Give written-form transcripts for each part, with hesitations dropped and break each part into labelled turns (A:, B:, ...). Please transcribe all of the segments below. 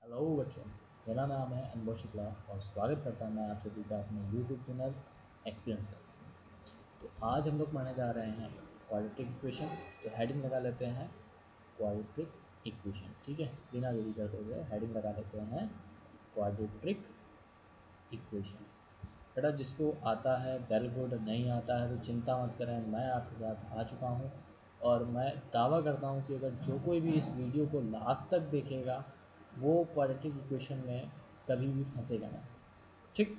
A: Hello बच्चों, मेरा नाम है अनमोल शुक्ला और स्वागत करता हूँ मैं आप सभी का अपने यूट्यूब चैनल एक्सपीरियंस क्लास में। तो आज हम लोग पढ़ने जा रहे हैं क्वाड्रेटिक इक्वेशन। तो हेडिंग लगा लेते हैं क्वाड्रेटिक इक्वेशन। ठीक है, बिना देरी करते हुए हेडिंग लगा लेते हैं क्वाड्रेटिक इक्वेशन। बेटा जिसको आता है वेल गुड, नहीं आता है तो चिंता मत करें, मैं आपके साथ आ चुका हूँ और मैं दावा करता हूँ कि अगर जो कोई भी इस वीडियो को लास्ट तक देखेगा वो क्वाड्रेटिक इक्वेशन में कभी भी फंसेगा नहीं। ठीक,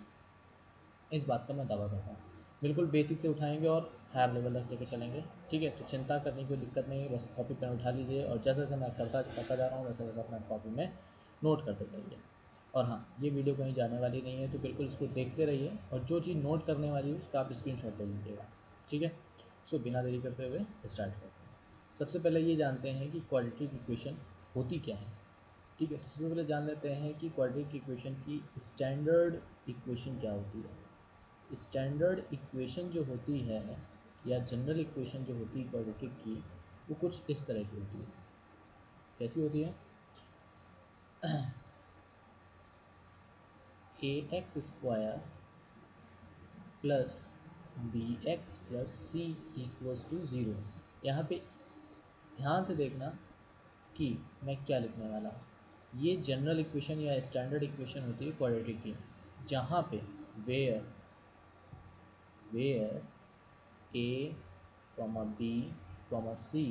A: इस बात का मैं दावा करता हूँ। बिल्कुल बेसिक से उठाएंगे और हायर लेवल तक लेकर चलेंगे। ठीक है, तो चिंता करने की कोई दिक्कत नहीं है, बस कॉपी पेन उठा लीजिए और जैसे जैसे मैं करता जा रहा हूँ वैसे वैसे अपना कॉपी में नोट करते जाइए। और हाँ, ये वीडियो कहीं जाने वाली नहीं है तो बिल्कुल इसको देखते रहिए और जो चीज़ नोट करने वाली है उसका आप स्क्रीनशॉट ले लीजिएगा। ठीक है, सो बिना देरी करते हुए स्टार्ट करते हैं। सबसे पहले ये जानते हैं कि क्वाड्रेटिक इक्वेशन होती क्या है। ठीक है, तो सबसे पहले जान लेते हैं कि क्वाड्रेटिक इक्वेशन की स्टैंडर्ड इक्वेशन क्या होती है। स्टैंडर्ड इक्वेशन जो होती है या जनरल इक्वेशन जो होती है क्वाड्रेटिक की, वो कुछ इस तरह की होती है। कैसी होती है? A x square plus B x plus C equals to zero. यहाँ पे ध्यान से देखना कि मैं क्या लिखने वाला हूँ। ये जनरल इक्वेशन या स्टैंडर्ड इक्वेशन होती है क्वाड्रेटिक की, जहाँ पे where where a, b, c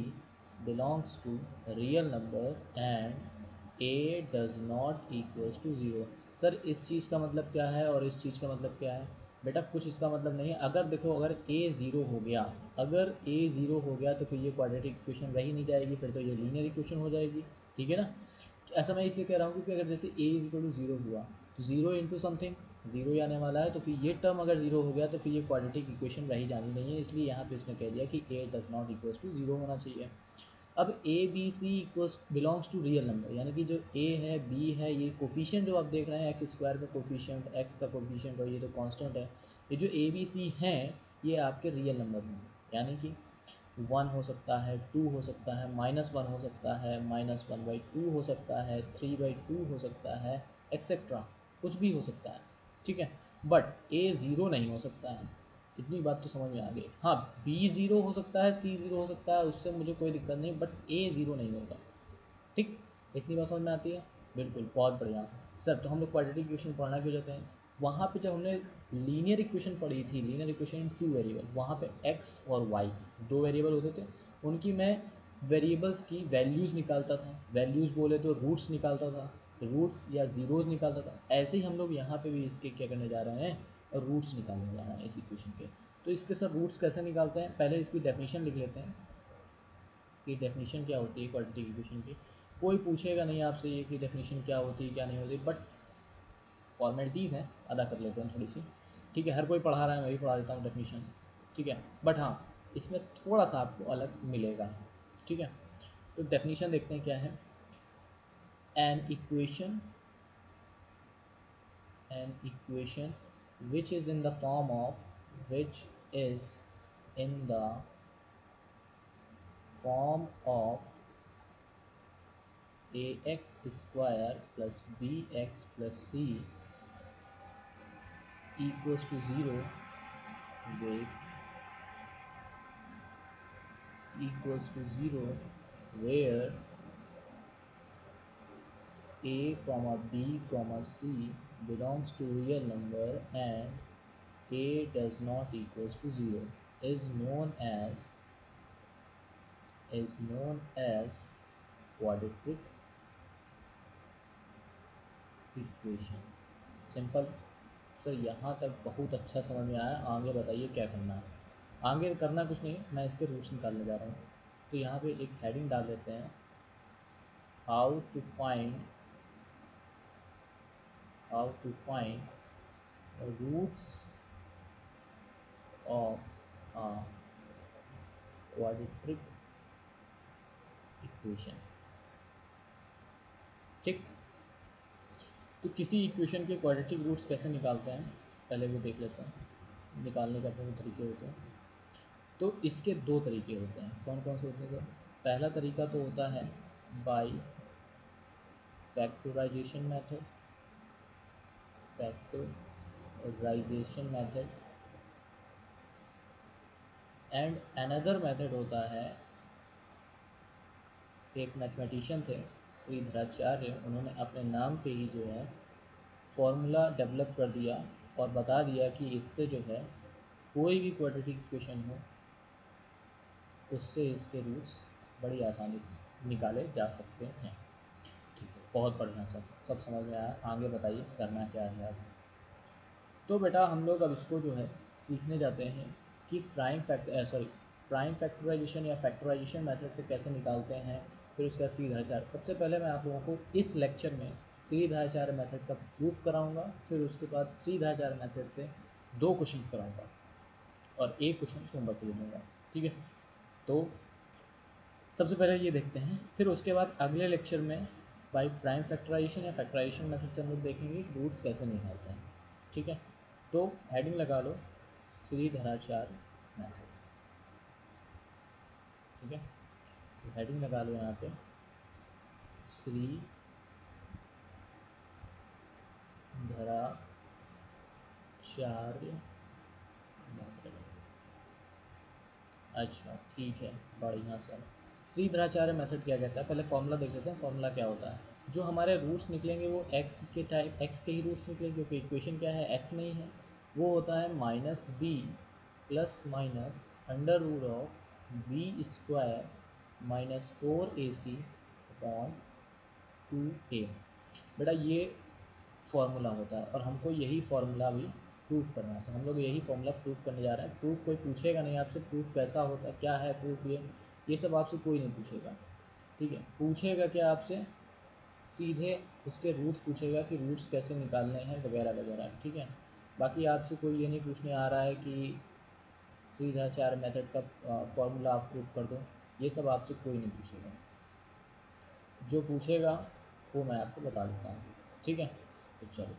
A: belongs to real number and a does not equals to zero. Sir इस चीज़ का मतलब क्या है और इस चीज़ का मतलब क्या है? बेटा कुछ इसका मतलब नहीं है। अगर देखो, अगर a ज़ीरो हो गया, अगर a ज़ीरो हो गया तो फिर ये क्वाड्रेटिक इक्वेशन रह ही नहीं जाएगी, फिर तो ये लीनियर इक्वेशन हो जाएगी। ठीक है ना? ऐसा मैं इसलिए कह रहा हूँ क्योंकि अगर जैसे a is equal to zero हुआ तो ज़ीरो इंटू समथिंग ज़ीरो ही आने वाला है, तो फिर ये टर्म अगर ज़ीरो हो गया तो फिर ये क्वाड्रेटिक इक्वेशन रही जानी नहीं है। इसलिए यहाँ पे इसने कह दिया कि a does not equals to zero होना चाहिए। अब a b c equals belongs to real number, यानी कि जो a है b है, ये कोफिशिएंट जो आप देख रहे हैं एक्स स्क्वायर का कोफिशिएंट, x का कोफिशिएंट और ये तो कांस्टेंट है, ये जो a b c हैं ये आपके रियल नंबर हैं। यानी कि वन हो सकता है, टू हो सकता है, माइनस वन हो सकता है, माइनस वन बाई टू हो सकता है, थ्री बाई टू हो सकता है, एक्सेट्रा कुछ भी हो सकता है। ठीक है, बट ए ज़ीरो नहीं हो सकता है। इतनी बात तो समझ में आ गई। हाँ, बी ज़ीरो हो सकता है, सी ज़ीरो हो सकता है, उससे मुझे कोई दिक्कत नहीं, बट ए ज़ीरो नहीं होगा। ठीक, इतनी बात समझ में आती है? बिल्कुल, बहुत बढ़िया। सर तो हम लोग क्वाड्रेटिक इक्वेशन पढ़ना क्यों चाहते हैं? वहाँ पे जब हमने लीनियर इक्वेशन पढ़ी थी, linear equation in two variable, वहाँ पे एक्स और वाई दो वेरिएबल होते थे, उनकी मैं वेरिएबल्स की वैल्यूज़ निकालता था। वैल्यूज़ बोले तो रूट्स निकालता था, रूट्स या ज़ीरोज़ निकालता था। ऐसे ही हम लोग यहाँ पे भी इसके क्या करने जा रहे हैं, और रूट्स निकालने जा रहे हैं इस इक्वेशन के। तो इसके सर रूट्स कैसे निकालते हैं? पहले इसकी डेफिनेशन लिख लेते हैं कि डेफिनेशन क्या होती है क्वाड्रेटिक इक्वेशन की। कोई पूछेगा नहीं आपसे ये कि डेफिनेशन क्या होती है क्या नहीं होती, बट फॉर्मेलिटीज़ हैं, अदा कर लेते हैं थोड़ी सी। ठीक है, हर कोई पढ़ा रहा है, मैं भी पढ़ा देता हूँ डेफिनेशन। ठीक है, बट हाँ, इसमें थोड़ा सा आपको अलग मिलेगा। ठीक है, तो डेफिनेशन देखते हैं क्या है। An equation which is in the form of which is in the form of a x square plus B x plus c equals to 0 with equals to 0 where a comma b comma c belongs to real number and a does not equals to 0 is known as quadratic equation. Simple. Sir यहाँ तक बहुत अच्छा समझ में आया, आगे बताइए क्या करना है। आगे करना कुछ नहीं, मैं इसके रूट्स निकालने जा रहा हूँ। तो यहाँ पे एक हेडिंग डाल देते हैं, how to find roots of a quadratic equation। ठीक, तो किसी इक्वेशन के क्वाड्रेटिक रूट्स कैसे निकालते हैं पहले वो देख लेते हैं। निकालने के अपने तरीके होते हैं। तो इसके दो तरीके होते हैं। कौन कौन से होते हैं? पहला तरीका तो होता है by factorization method, factorization method and another method होता है, एक मैथमेटिशियन थे श्रीधराचार्य, उन्होंने अपने नाम पे ही जो है फॉर्मूला डेवलप कर दिया और बता दिया कि इससे जो है कोई भी क्वाड्रेटिक इक्वेशन हो उससे इसके रूट्स बड़ी आसानी से निकाले जा सकते हैं। ठीक है, बहुत बढ़िया सर, सब समझ में आया। आगे बताइए करना क्या है अब। तो बेटा हम लोग अब इसको जो है सीखने जाते हैं कि प्राइम फैक्टराइजेशन या फैक्टराइजेशन मेथड से कैसे निकालते हैं, फिर उसका सीधाचार। सबसे पहले मैं आप लोगों को इस लेक्चर में सीधाचार मेथड का प्रूफ कराऊंगा, फिर उसके बाद सीधाचार मेथड से 2 क्वेश्चन कराऊंगा और 1 क्वेश्चन होमवर्क दे दूँगा। ठीक है, तो सबसे पहले ये देखते हैं, फिर उसके बाद अगले लेक्चर में बाई प्राइम फैक्टराइजेशन या फैक्टराइजेशन मेथड से हम लोग देखेंगे रूट्स कैसे निकालते हैं। ठीक है, तो हेडिंग लगा लो श्रीधराचार्य मेथड। ठीक है, तो हेडिंग लगा लो यहाँ पे श्रीधराचार्य मेथड। अच्छा ठीक है, बढ़िया सर। श्रीधराचार्य मेथड क्या कहता है, पहले फॉर्मूला देख लेते हैं। फॉर्मूला क्या होता है, जो हमारे रूट्स निकलेंगे वो एक्स के टाइप, एक्स के ही रूट्स निकलेंगे क्योंकि इक्वेशन क्या है, एक्स नहीं है। वो होता है minus b plus minus under root of b square minus 4ac upon 2a। बेटा ये फॉर्मूला होता है और हमको यही फॉर्मूला भी प्रूफ करना है, तो हम लोग यही फॉर्मूला प्रूफ करने जा रहे हैं। प्रूफ कोई पूछेगा नहीं आपसे, प्रूफ कैसा होता है, क्या है प्रूफ, ये सब आपसे कोई नहीं पूछेगा। ठीक है, पूछेगा क्या आपसे, सीधे उसके रूट्स पूछेगा कि रूट्स कैसे निकालने हैं वगैरह वगैरह। ठीक है, बाकी आपसे कोई ये नहीं पूछने आ रहा है कि सीधाचार मेथड का फॉर्मूला आप प्रूफ कर दो, ये सब आपसे कोई नहीं पूछेगा। जो पूछेगा वो मैं आपको बता देता हूँ। ठीक है, तो चलो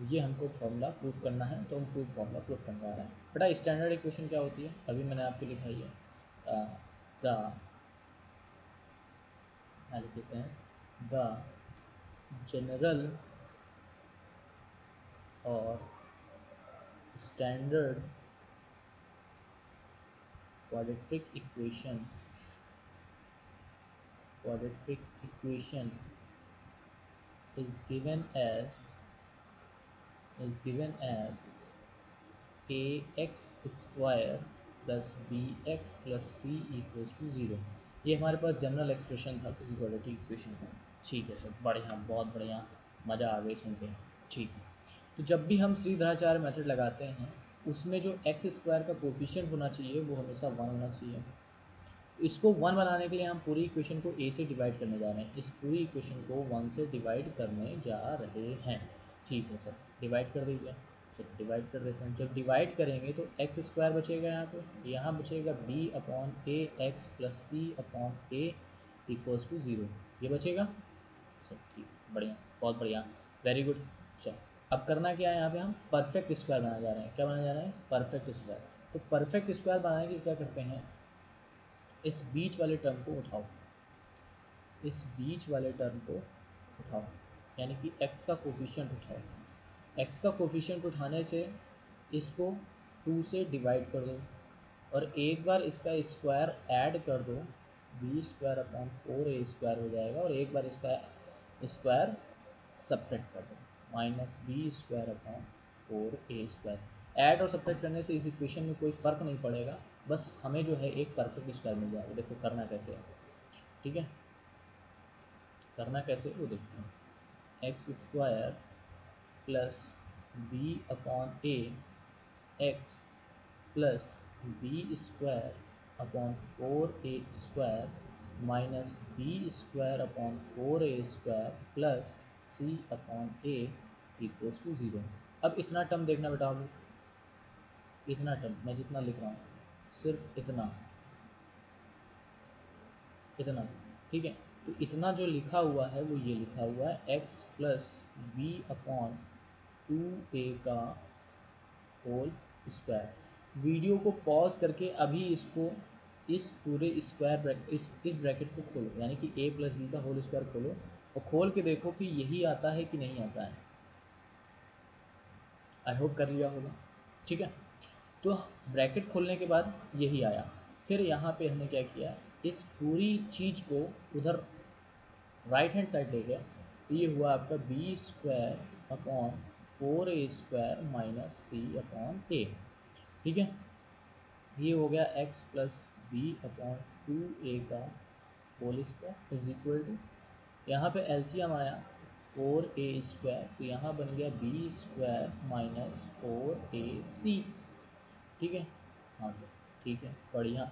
A: ये हमको फॉर्मूला प्रूफ करना है, तो हम फॉर्मूला प्रूफ करने जा रहे हैं। बेटा स्टैंडर्ड इक्वेशन क्या होती है, अभी मैंने आपको लिखाई है द, लिख देते हैं द जनरल और standard quadratic equation is given as ax square plus bx plus c equals to 0। ये हमारे पास जनरल एक्सप्रेशन था किसी क्वाड्रेटिक इक्वेशन का। ठीक है सर, बढ़िया, बहुत बढ़िया, मज़ा आ गई सुन के। ठीक है, तो जब भी हम श्रीधराचार्य मेथड लगाते हैं उसमें जो एक्स स्क्वायर का कोफिशिएंट होना चाहिए वो हमेशा 1 होना चाहिए। इसको 1 बनाने के लिए हम पूरी इक्वेशन को a से डिवाइड करने जा रहे हैं, इस पूरी इक्वेशन को 1 से डिवाइड करने जा रहे हैं। ठीक है सर, डिवाइड कर दीजिए। चलो डिवाइड कर देते हैं। जब डिवाइड करेंगे तो एक्स स्क्वायर बचेगा, यहाँ बचेगा b upon a x plus c upon a equals to 0, ये बचेगा। सर ठीक, बढ़िया, बहुत बढ़िया, वेरी गुड। चलो अब करना क्या है, यहाँ पे हम परफेक्ट स्क्वायर बनाने जा रहे हैं। क्या बनाने जा रहे हैं, परफेक्ट स्क्वायर। तो परफेक्ट स्क्वायर बनाने के लिए क्या करते हैं, इस बीच वाले टर्म को उठाओ, इस बीच वाले टर्म को उठाओ, यानी कि x का कोफिशिएंट उठाओ। x का कोफिशिएंट उठाने से इसको 2 से डिवाइड कर दो और एक बार इसका स्क्वायर ऐड कर दो, B square upon 4a square हो जाएगा, और एक बार इसका स्क्वायर सब्ट्रैक्ट कर दो, minus b square upon 4a square. Add और सब्ट्रैक्ट करने से इस इक्वेशन में कोई फ़र्क नहीं पड़ेगा, बस हमें जो है एक परफेक्ट स्क्वायर मिल जाएगा। देखो करना कैसे है, ठीक है, करना कैसे वो देखते हैं। X square plus b upon a x plus b square upon 4a square minus b square upon 4a square plus c upon a equals to 0। अब इतना टर्म देखना बेटा, आप इतना टर्म मैं जितना लिख रहा हूँ सिर्फ इतना, ठीक है। तो इतना जो लिखा हुआ है वो ये लिखा हुआ है x plus b upon 2a का होल स्क्वायर। वीडियो को पॉज करके अभी इसको, इस पूरे स्क्वायर ब्रैकेट, इस ब्रैकेट को खोलो, यानी कि a प्लस बी का होल स्क्वायर खोलो और खोल के देखो कि यही आता है कि नहीं आता है। आई होप कर लिया होगा। ठीक है, तो ब्रैकेट खोलने के बाद यही आया। फिर यहाँ पे हमने क्या किया, इस पूरी चीज़ को उधर राइट हैंड साइड ले गया, तो ये हुआ आपका B square upon 4a² minus C upon A. ठीक है, ये हो गया x plus b upon 2a का whole square is equal to, यहाँ पे एलसीएम आया 4a², तो यहाँ बन गया बी स्क्वायर माइनस 4ac। ठीक है, हाँ सर, ठीक है, बढ़िया।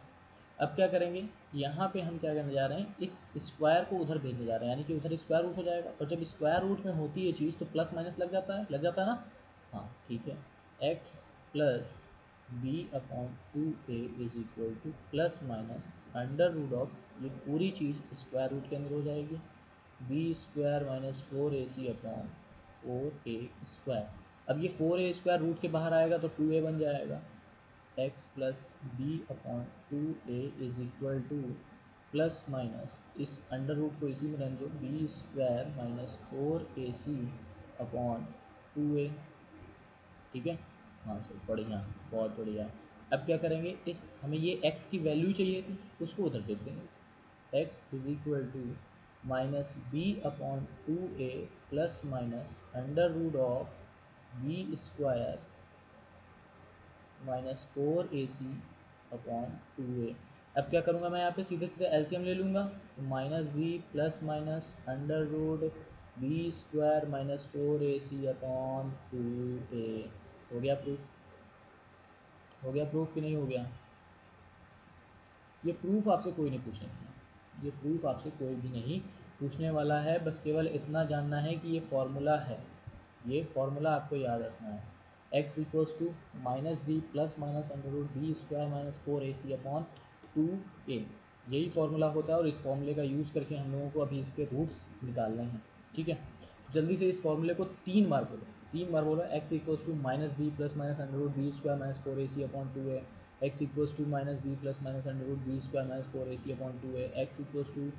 A: अब क्या करेंगे, यहाँ पे हम क्या करने जा रहे हैं, इस स्क्वायर को उधर भेजने जा रहे हैं, यानी कि उधर स्क्वायर रूट हो जाएगा, और जब स्क्वायर रूट में होती है चीज़ तो प्लस माइनस लग जाता है ना। हाँ ठीक है, x plus b upon 2a is equal to plus minus under root of, ये पूरी चीज़ स्क्वायर रूट के अंदर हो जाएगी, B square minus 4ac upon 4a²। अब ये 4a² रूट के बाहर आएगा तो 2a बन जाएगा, x plus b upon 2a is equal to plus minus इस अंडर रूट को इसी में रहने दो, B square minus 4ac upon 2a। ठीक है, हाँ सर, बढ़िया, बहुत बढ़िया। अब क्या करेंगे, इस हमें ये x की वैल्यू चाहिए थी, उसको उधर देख देंगे, x is equal to minus b upon 2a plus minus under root of b square minus 4ac upon 2a। अब क्या करूँगा मैं, यहाँ पे सीधे सीधे एलसीएम ले लूँगा, तो minus b plus minus under root b square minus 4ac upon 2a। हो गया प्रूफ, हो गया प्रूफ कि नहीं हो गया। ये प्रूफ आपसे कोई नहीं पूछेगा, ये प्रूफ आपसे कोई भी नहीं पूछने वाला है, बस केवल इतना जानना है कि ये फॉर्मूला है, ये फॉर्मूला आपको याद रखना है, x equals to minus b plus minus under root b square minus 4ac upon 2a, यही फॉर्मूला होता है, और इस फॉर्मूले का यूज़ करके हम लोगों को अभी इसके रूट्स निकालने हैं। ठीक है, जल्दी से इस फॉर्मूले को 3 बार बोलो, 3 बार बोलो, x equals to minus b plus minus under root b square minus 4ac upon 2a, x equals to minus b plus minus under root b square minus 4ac upon 2a, x equals to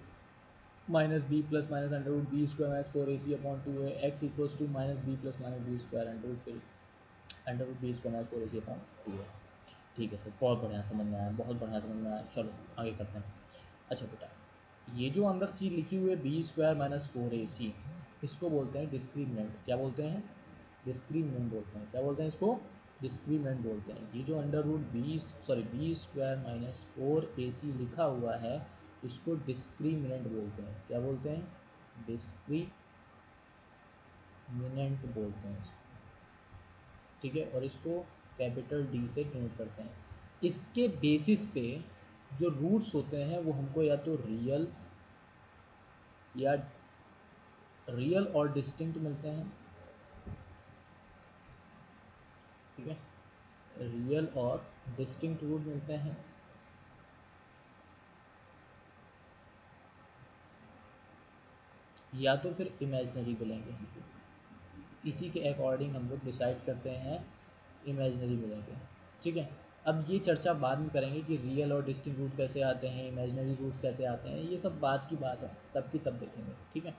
A: minus b plus minus under root b square minus 4ac upon 2a, x equals to minus b square under root b square minus 4ac upon 2a। ठीक है sir, बहुत बढ़िया समझ में आया, बहुत बढ़िया समझ में आया। चलो आगे करते हैं। अच्छा बेटा, ये जो अंदर चीज़ लिखी हुई है बी स्क्वायर माइनस 4ac, इसको बोलते हैं डिस्क्रिमिनेंट। क्या बोलते हैं, डिस्क्रिमिनेंट बोलते हैं। क्या बोलते हैं इसको, डिस्क्रिमिनेंट बोलते हैं। ये जो under root b square minus 4ac लिखा हुआ है, इसको डिस्क्रिमिनेंट बोलते हैं। क्या बोलते हैं, डिस्क्रिमिनेंट बोलते हैं इसको। ठीक है, और इसको कैपिटल डी से डिनोट करते हैं। इसके बेसिस पे जो रूट्स होते हैं वो हमको या तो रियल और डिस्टिंक्ट मिलते हैं। ठीक है, रियल और डिस्टिंक्ट रूट मिलते हैं, या तो फिर इमेजिनरी मिलेंगे। इसी के अकॉर्डिंग हम लोग डिसाइड करते हैं इमेजिनरी मिलेंगे। ठीक है, अब ये चर्चा बाद में करेंगे कि रियल और डिस्टिंक्ट रूट कैसे आते हैं, इमेजिनरी रूट्स कैसे आते हैं, ये सब बाद की बात है, तब की तब देखेंगे। ठीक है,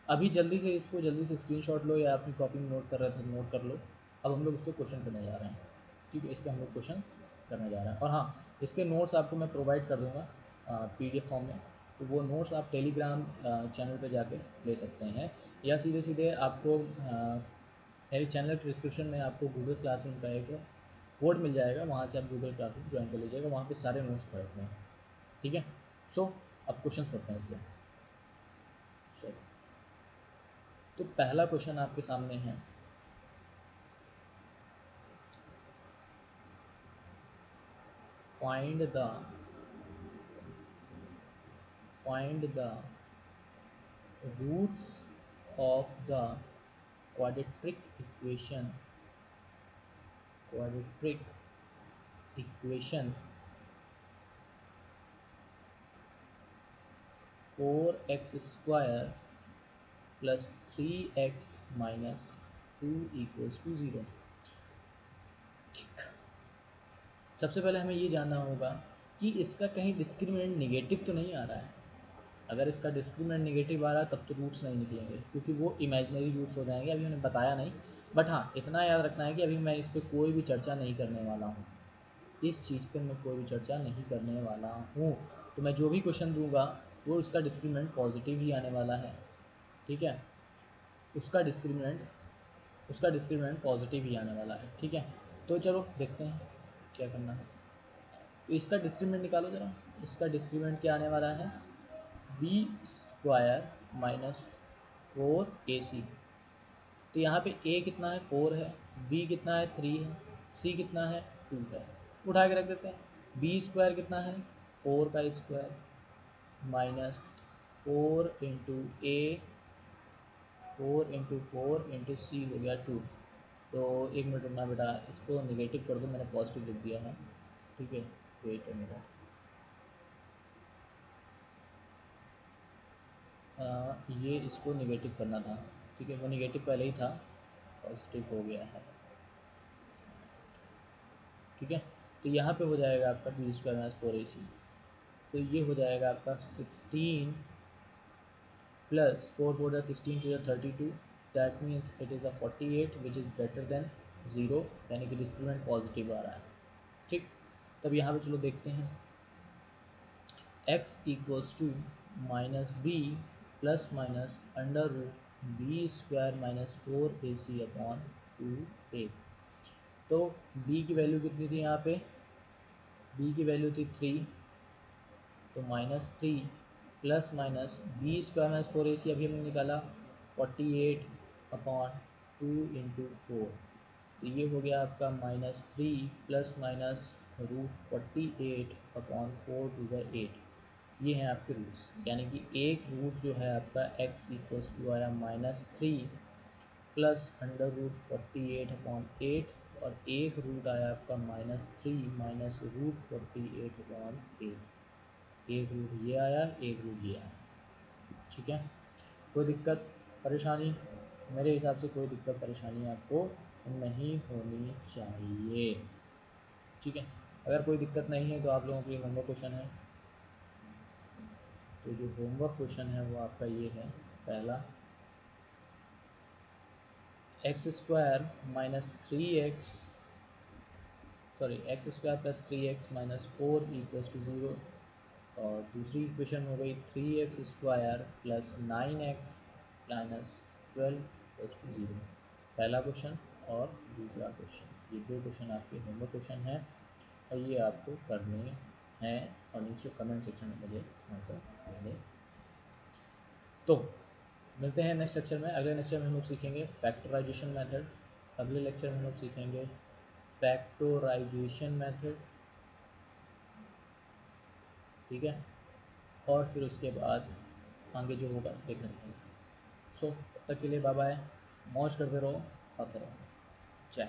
A: अभी जल्दी से इसको जल्दी से स्क्रीनशॉट लो, या अपनी कॉपी में नोट कर रहे थे तो नोट कर लो। अब हम लोग इस पर क्वेश्चन करने जा रहे हैं। ठीक है, इस पर हम लोग क्वेश्चन करने जा रहे हैं, और हाँ, इसके नोट्स आपको मैं प्रोवाइड कर दूँगा PDF फॉर्म में, तो वो नोट्स आप टेलीग्राम चैनल पर जाके ले सकते हैं, या सीधे सीधे आपको मेरे चैनल के डिस्क्रिप्शन में आपको गूगल क्लासरूम का एक कोड मिल जाएगा, वहाँ से आप गूगल क्लासरूम ज्वाइन कर लीजिएगा, वहाँ पे सारे नोट्स पढ़ते हैं। ठीक है, सो अब क्वेश्चन करते हैं इसके। चलो, तो पहला क्वेश्चन आपके सामने है, find the roots of the quadratic equation 4x square plus 3x minus 2 equals to 0। ठीक, सबसे पहले हमें ये जानना होगा कि इसका कहीं डिस्क्रिमिनेंट नेगेटिव तो नहीं आ रहा है। अगर इसका डिस्क्रिमिनेंट नेगेटिव आ रहा है तब तो रूट्स नहीं निकलेंगे, क्योंकि वो इमेजिनरी रूट्स हो जाएंगे, अभी मैंने बताया नहीं। बट हाँ, इतना याद रखना है कि अभी मैं इस पर कोई भी चर्चा नहीं करने वाला हूँ, इस चीज़ पर मैं कोई भी चर्चा नहीं करने वाला हूँ। तो मैं जो भी क्वेश्चन दूंगा वो उसका डिस्क्रिमिनेंट पॉजिटिव ही आने वाला है, ठीक है, उसका डिस्क्रिमिनेंट पॉजिटिव ही आने वाला है, ठीक है। तो चलो देखते हैं क्या करना है। तो इसका डिस्क्रिमिनेंट निकालो जरा, इसका डिस्क्रिमिनेंट क्या आने वाला है, बी स्क्वायर माइनस 4ac। तो यहाँ पे a कितना है 4 है, b कितना है 3 है, c कितना है 2 है, उठा के रख देते हैं। बी स्क्वायर कितना है 4 का स्क्वायर माइनस 4 इंटू ए, 4 इंटू 4 इंटू सी हो गया 2। तो एक मिनट रुकना बेटा, इसको निगेटिव कर दो, मैंने पॉजिटिव लिख दिया है, ठीक है। वेट है मेरा, ये इसको निगेटिव करना था, ठीक है, वो निगेटिव पहले ही था, पॉजिटिव हो गया है, ठीक है। तो यहाँ पे हो जाएगा आपका बी स्क्वायर माइनस 4ac। तो ये हो जाएगा आपका 16 plus 4 4 16 two 32, that means it is a 48 which is better than 0, यानी कि डिस्क्रिमिनेंट पॉजिटिव आ रहा है, ठीक। तब यहाँ पे चलो देखते हैं, x equals to minus b plus minus under root b square minus 4ac upon 2a। तो b की वैल्यू कितनी थी यहाँ पे, b की वैल्यू थी 3, तो minus 3 plus minus b square minus 4ac अभी हमने निकाला 48 अपॉन 2 इंटू 4। तो ये हो गया आपका minus 3 plus minus root 48 upon 4 to the 8। ये हैं आपके रूट्स, यानी कि एक रूट जो है आपका x इक्वल्स टू आया minus 3 plus under root 48 upon 8, और एक रूट आया आपका माइनस 3 माइनस रूट 48 अपॉन 8। एक रूट ये आया, एक रूट ये आया, ठीक है। कोई दिक्कत परेशानी, मेरे हिसाब से कोई दिक्कत परेशानी आपको नहीं होनी चाहिए, ठीक है। अगर कोई दिक्कत नहीं है तो आप लोगों के लिए होमवर्क क्वेश्चन है। तो जो होमवर्क क्वेश्चन है वो आपका ये है, पहला, x square minus 3x, sorry x square plus 3x minus 4 equals to 0। और दूसरी इक्वेशन हो गई 3x square plus 9x minus 12 equals to 0। पहला क्वेश्चन और दूसरा क्वेश्चन, ये दो क्वेश्चन आपके होमवर्क क्वेश्चन हैं, और ये आपको करने हैं, और नीचे कमेंट सेक्शन में मुझे आंसर देने। तो मिलते हैं नेक्स्ट लेक्चर में। अगले लेक्चर में हम लोग सीखेंगे फैक्टराइजेशन मेथड, अगले लेक्चर में हम लोग सीखेंगे फैक्टराइजेशन मेथड, ठीक है। और फिर उसके बाद आगे जो होगा देख लेते हैं। सो तब तक के लिए बाय बाय, मौज करते रहो, आते रहो, जय।